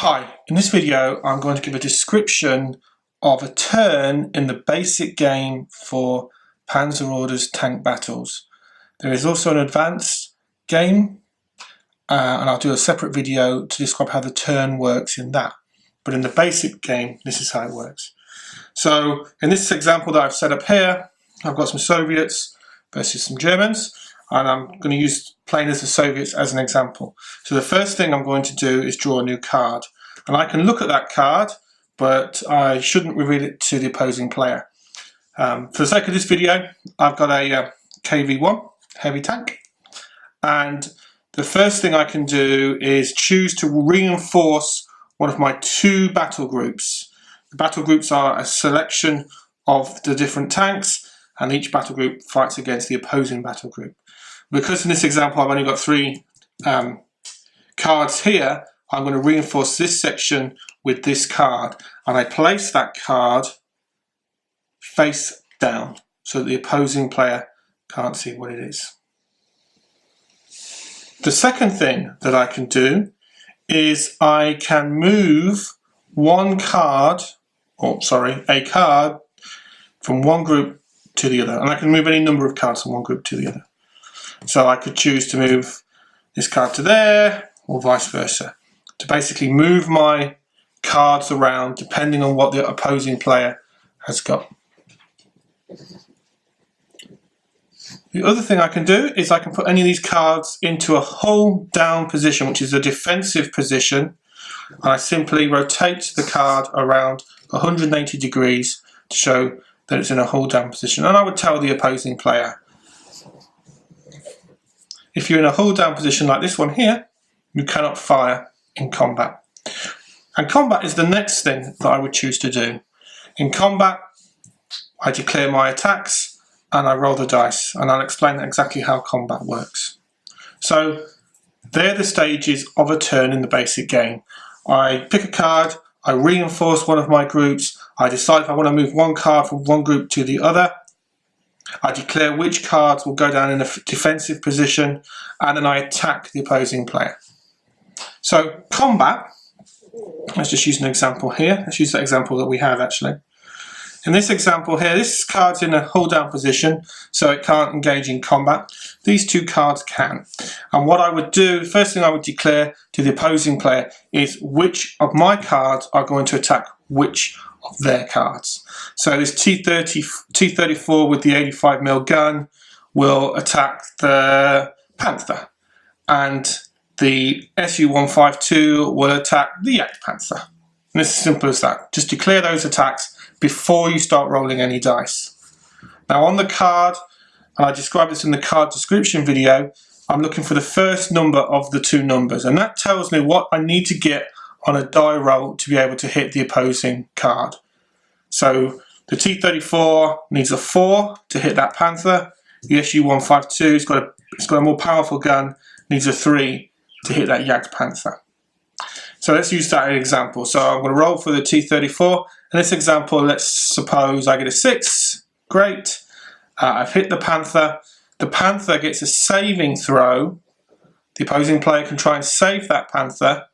Hi, in this video I'm going to give a description of a turn in the basic game for Panzer Orders Tank Battles. There is also an advanced game and I'll do a separate video to describe how the turn works in that. But in the basic game, this is how it works. So in this example that I've set up here, I've got some Soviets versus some Germans, and I'm going to use playing as the Soviets as an example. So the first thing I'm going to do is draw a new card, and I can look at that card, but I shouldn't reveal it to the opposing player. For the sake of this video, I've got a KV-1 heavy tank, and the first thing I can do is choose to reinforce one of my two battle groups. The battle groups are a selection of the different tanks, and each battle group fights against the opposing battle group. Because in this example I've only got three cards here, I'm going to reinforce this section with this card, and I place that card face down so that the opposing player can't see what it is. The second thing that I can do is I can move a card from one group to the other, and I can move any number of cards from one group to the other. So I could choose to move this card to there, or vice versa, to basically move my cards around depending on what the opposing player has got. The other thing I can do is I can put any of these cards into a hold down position, which is a defensive position, and I simply rotate the card around 180 degrees to show that it's in a hold down position. And I would tell the opposing player, if you're in a hold down position like this one here, you cannot fire in combat. And combat is the next thing that I would choose to do. In combat, I declare my attacks and I roll the dice, and I'll explain exactly how combat works. So they're the stages of a turn in the basic game. I pick a card, I reinforce one of my groups, I decide if I want to move one card from one group to the other, I declare which cards will go down in a defensive position, and then I attack the opposing player. So combat, let's just use an example here. Let's use that example that we have actually. In this example here, this card's in a hold down position, so it can't engage in combat. These two cards can. And what I would do, first thing I would declare to the opposing player is which of my cards are going to attack which of their cards. So this T-34 with the 85mm gun will attack the Panther, and the Su-152 will attack the Jagdpanther. And it's as simple as that. Just declare those attacks before you start rolling any dice. Now on the card, and I described this in the card description video, I'm looking for the first number of the two numbers, and that tells me what I need to get on a die roll to be able to hit the opposing card. So the T-34 needs a 4 to hit that Panther. The Su-152, it's got a more powerful gun, needs a 3 to hit that Jagdpanther. So let's use that as an example. So I'm going to roll for the T-34. In this example, let's suppose I get a 6. Great. I've hit the Panther. The Panther gets a saving throw. The opposing player can try and save that Panther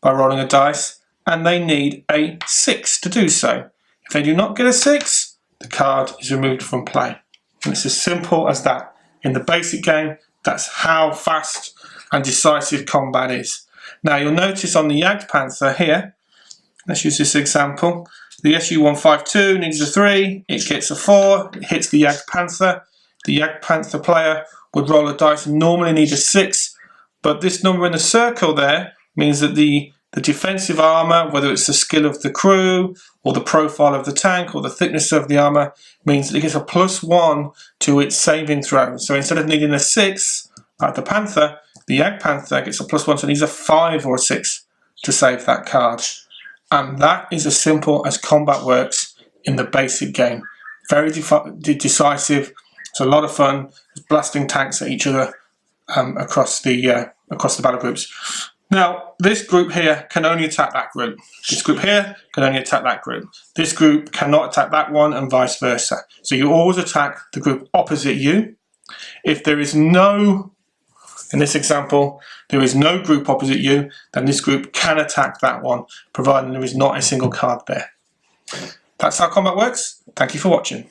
by rolling a dice, and they need a 6 to do so. If they do not get a 6, the card is removed from play. And it's as simple as that. In the basic game, that's how fast and decisive combat is. Now you'll notice on the Jagdpanther here, let's use this example, the Su-152 needs a 3, it gets a 4, it hits the Jagdpanther. The Jagdpanther player would roll a dice and normally need a 6, but this number in the circle there means that the defensive armour, whether it's the skill of the crew or the profile of the tank or the thickness of the armour, means that it gets a +1 to its saving throw. So instead of needing a 6 like the Panther, the Jagdpanther gets a +1, so it needs a 5 or a 6 to save that card. And that is as simple as combat works in the basic game. Very decisive. It's a lot of fun, blasting tanks at each other across the battle groups. Now, this group here can only attack that group. This group here can only attack that group. This group cannot attack that one, and vice versa. So you always attack the group opposite you. If there is no In this example, there is no group opposite you, then this group can attack that one, providing there is not a single card there. That's how combat works. Thank you for watching.